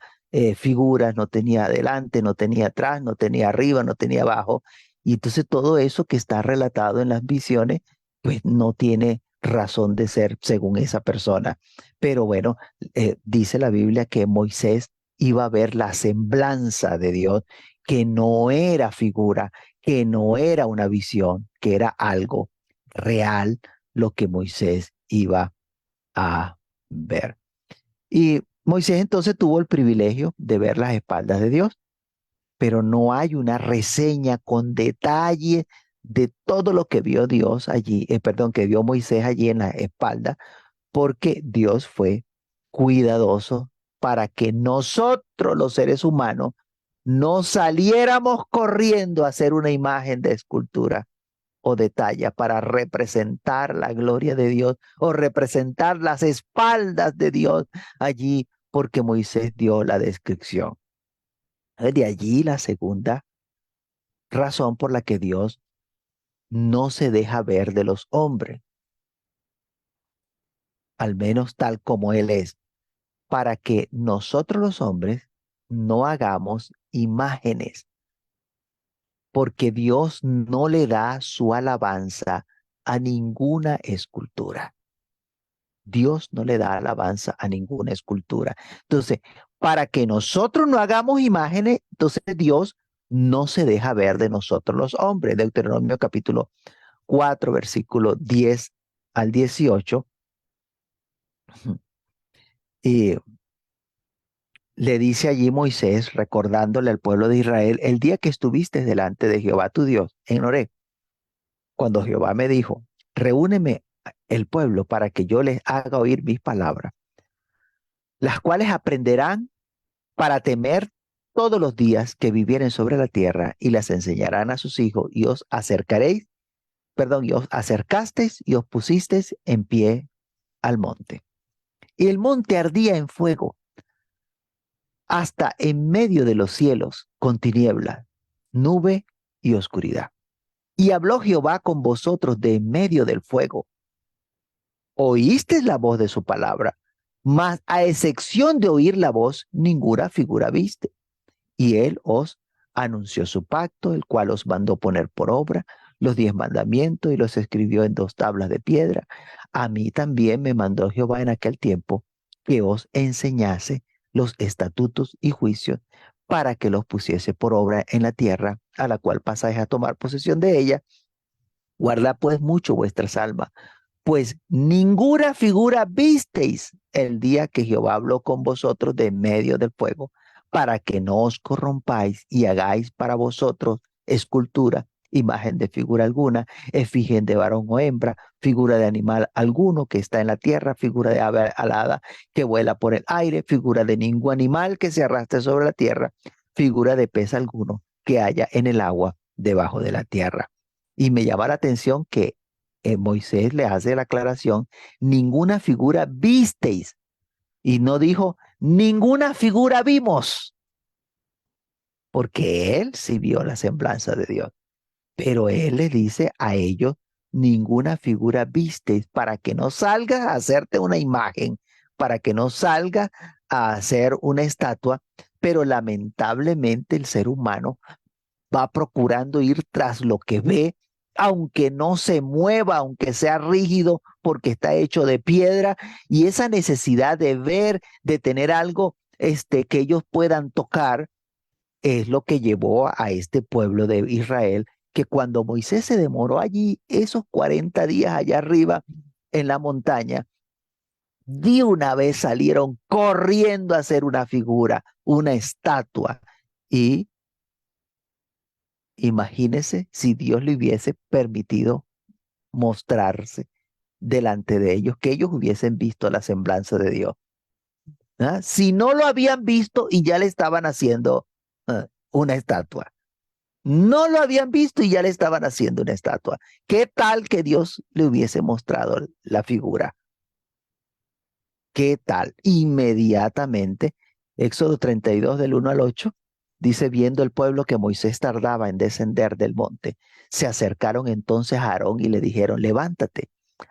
figuras, no tenía adelante, no tenía atrás, no tenía arriba, no tenía abajo. Y entonces todo eso que está relatado en las visiones, pues no tiene razón de ser según esa persona. Pero bueno, dice la Biblia que Moisés iba a ver la semblanza de Dios, que no era figura, que no era una visión, que era algo real lo que Moisés iba a ver. Y Moisés entonces tuvo el privilegio de ver las espaldas de Dios, pero no hay una reseña con detalle de todo lo que vio Dios allí, perdón, que vio Moisés allí en la espalda, porque Dios fue cuidadoso para que nosotros, los seres humanos, no saliéramos corriendo a hacer una imagen de escultura o de talla para representar la gloria de Dios o representar las espaldas de Dios allí, porque Moisés dio la descripción. De allí la segunda razón por la que Dios no se deja ver de los hombres, al menos tal como Él es, para que nosotros los hombres no hagamos imágenes, porque Dios no le da su alabanza a ninguna escultura. Dios no le da alabanza a ninguna escultura. Entonces, para que nosotros no hagamos imágenes, entonces Dios no se deja ver de nosotros los hombres. Deuteronomio capítulo 4, versículo 10 al 18. Y le dice allí Moisés, recordándole al pueblo de Israel, el día que estuviste delante de Jehová tu Dios en Horeb, cuando Jehová me dijo, reúneme el pueblo para que yo les haga oír mis palabras, las cuales aprenderán para temer todos los días que vivieren sobre la tierra y las enseñarán a sus hijos y os acercaréis, perdón, y os acercasteis y os pusisteis en pie al monte. Y el monte ardía en fuego hasta en medio de los cielos con tiniebla, nube y oscuridad. Y habló Jehová con vosotros de en medio del fuego. Oísteis la voz de su palabra, mas a excepción de oír la voz, ninguna figura viste. Y él os anunció su pacto, el cual os mandó poner por obra los 10 mandamientos y los escribió en 2 tablas de piedra. A mí también me mandó Jehová en aquel tiempo que os enseñase los estatutos y juicios para que los pusiese por obra en la tierra a la cual pasáis a tomar posesión de ella. Guarda pues mucho vuestras almas, pues ninguna figura visteis el día que Jehová habló con vosotros de en medio del fuego, para que no os corrompáis y hagáis para vosotros escultura, imagen de figura alguna, efigie de varón o hembra, figura de animal alguno que está en la tierra, figura de ave alada que vuela por el aire, figura de ningún animal que se arrastre sobre la tierra, figura de pez alguno que haya en el agua debajo de la tierra. Y me llama la atención que Moisés le hace la aclaración, ninguna figura visteis. Y no dijo, ninguna figura vimos, porque él sí vio la semblanza de Dios. Pero él le dice a ellos, ninguna figura visteis, para que no salgas a hacerte una imagen, para que no salgas a hacer una estatua. Pero lamentablemente el ser humano va procurando ir tras lo que ve, aunque no se mueva, aunque sea rígido, porque está hecho de piedra, y esa necesidad de ver, de tener algo que ellos puedan tocar, es lo que llevó a este pueblo de Israel, que cuando Moisés se demoró allí esos 40 días allá arriba en la montaña, de una vez salieron corriendo a hacer una figura, una estatua, y imagínese si Dios le hubiese permitido mostrarse delante de ellos, que ellos hubiesen visto la semblanza de Dios. ¿Ah? Si no lo habían visto y ya le estaban haciendo una estatua. No lo habían visto y ya le estaban haciendo una estatua. ¿Qué tal que Dios le hubiese mostrado la figura? ¿Qué tal? Inmediatamente, Éxodo 32 del 1 al 8, dice, viendo el pueblo que Moisés tardaba en descender del monte, se acercaron entonces a Aarón y le dijeron, levántate,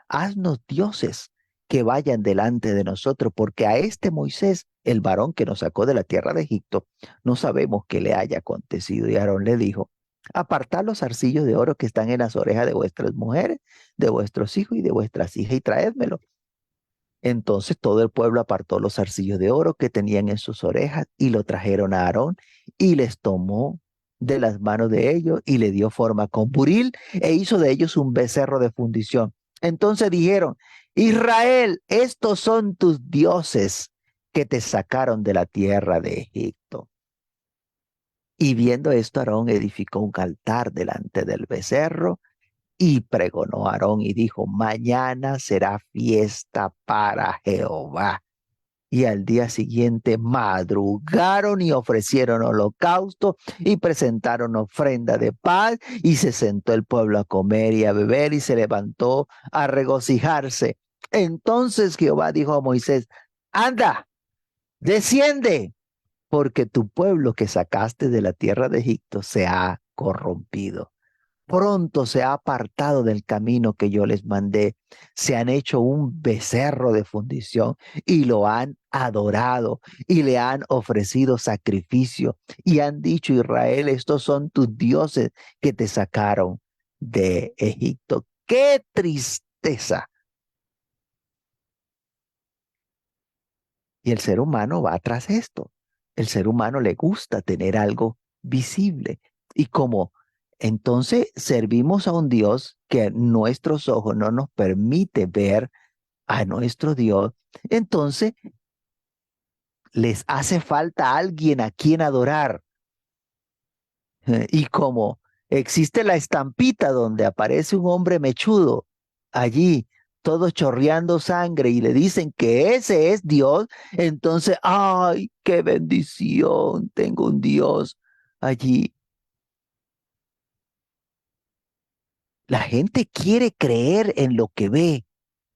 haznos dioses que vayan delante de nosotros, porque a este Moisés, el varón que nos sacó de la tierra de Egipto, no sabemos qué le haya acontecido. Y Aarón le dijo, apartad los zarcillos de oro que están en las orejas de vuestras mujeres, de vuestros hijos y de vuestras hijas, y traédmelo. Entonces todo el pueblo apartó los zarcillos de oro que tenían en sus orejas y lo trajeron a Aarón y les tomó de las manos de ellos y le dio forma con buril e hizo de ellos un becerro de fundición. Entonces dijeron, Israel, estos son tus dioses que te sacaron de la tierra de Egipto. Y viendo esto, Aarón edificó un altar delante del becerro Y pregonó Aarón y dijo, mañana será fiesta para Jehová. Y al día siguiente madrugaron y ofrecieron holocausto y presentaron ofrenda de paz, y se sentó el pueblo a comer y a beber y se levantó a regocijarse. Entonces Jehová dijo a Moisés, anda, desciende, porque tu pueblo que sacaste de la tierra de Egipto se ha corrompido. Pronto se ha apartado del camino que yo les mandé. Se han hecho un becerro de fundición y lo han adorado y le han ofrecido sacrificio y han dicho, Israel, estos son tus dioses que te sacaron de Egipto. ¡Qué tristeza! Y el ser humano va tras esto. El ser humano le gusta tener algo visible. Y como entonces servimos a un Dios que nuestros ojos no nos permite ver a nuestro Dios, entonces les hace falta alguien a quien adorar. Y como existe la estampita donde aparece un hombre mechudo allí, todo chorreando sangre, y le dicen que ese es Dios, entonces, ¡ay, qué bendición! Tengo un Dios allí. La gente quiere creer en lo que ve,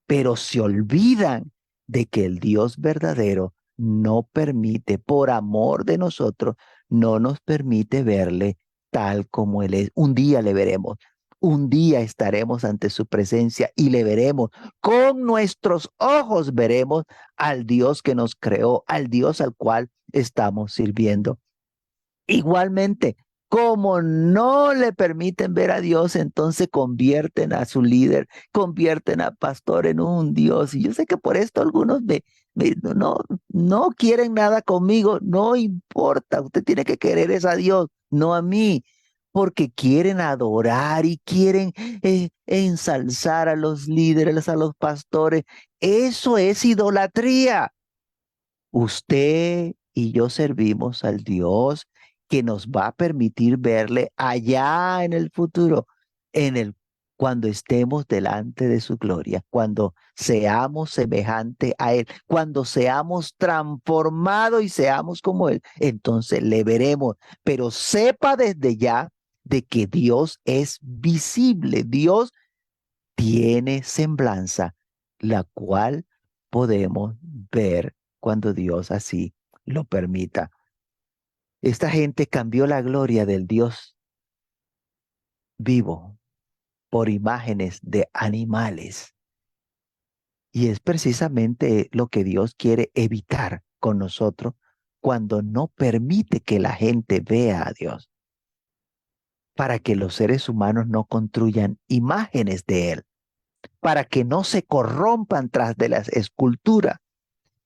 pero se olvidan de que el Dios verdadero no permite, por amor de nosotros, no nos permite verle tal como Él es. Un día le veremos, un día estaremos ante su presencia y le veremos. Con nuestros ojos veremos al Dios que nos creó, al Dios al cual estamos sirviendo. Igualmente, como no le permiten ver a Dios, entonces convierten a su líder, convierten a pastor en un Dios. Y yo sé que por esto algunos no quieren nada conmigo, no importa, usted tiene que querer es a Dios, no a mí, porque quieren adorar y quieren ensalzar a los líderes, a los pastores. Eso es idolatría. Usted y yo servimos al Dios que nos va a permitir verle allá en el futuro, en el cuando estemos delante de su gloria, cuando seamos semejante a Él, cuando seamos transformados y seamos como Él, entonces le veremos. Pero sepa desde ya de que Dios es visible, Dios tiene semblanza, la cual podemos ver cuando Dios así lo permita. Esta gente cambió la gloria del Dios vivo por imágenes de animales. Y es precisamente lo que Dios quiere evitar con nosotros cuando no permite que la gente vea a Dios, para que los seres humanos no construyan imágenes de Él, para que no se corrompan tras de las esculturas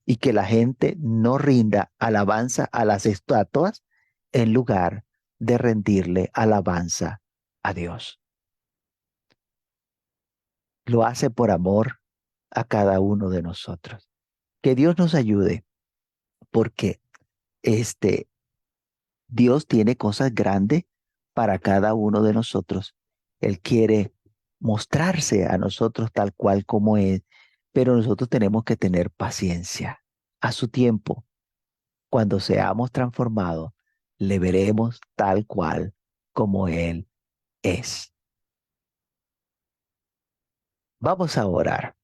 y que la gente no rinda alabanza a las estatuas en lugar de rendirle alabanza a Dios. Lo hace por amor a cada uno de nosotros. Que Dios nos ayude porque este Dios tiene cosas grandes para cada uno de nosotros. Él quiere mostrarse a nosotros tal cual como es, pero nosotros tenemos que tener paciencia. A su tiempo, cuando seamos transformados, le veremos tal cual como Él es. Vamos a orar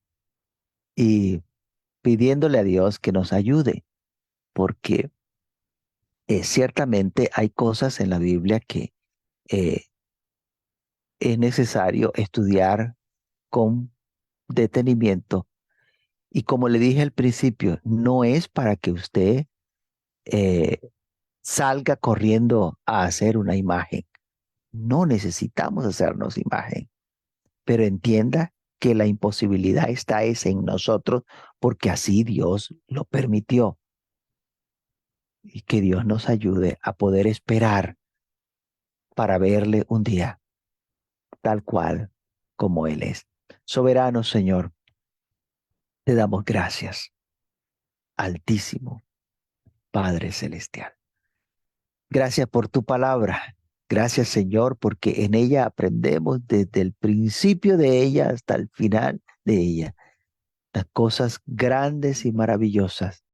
y pidiéndole a Dios que nos ayude, porque ciertamente hay cosas en la Biblia que eh, es necesario estudiar con detenimiento. Y como le dije al principio, no es para que usted eh, salga corriendo a hacer una imagen. No necesitamos hacernos imagen, pero entienda que la imposibilidad está es en nosotros porque así Dios lo permitió. Y que Dios nos ayude a poder esperar para verle un día tal cual como Él es. Soberano Señor, te damos gracias, Altísimo Padre Celestial. Gracias por tu palabra Gracias, Señor, porque en ella aprendemos desde el principio de ella hasta el final de ella las cosas grandes y maravillosas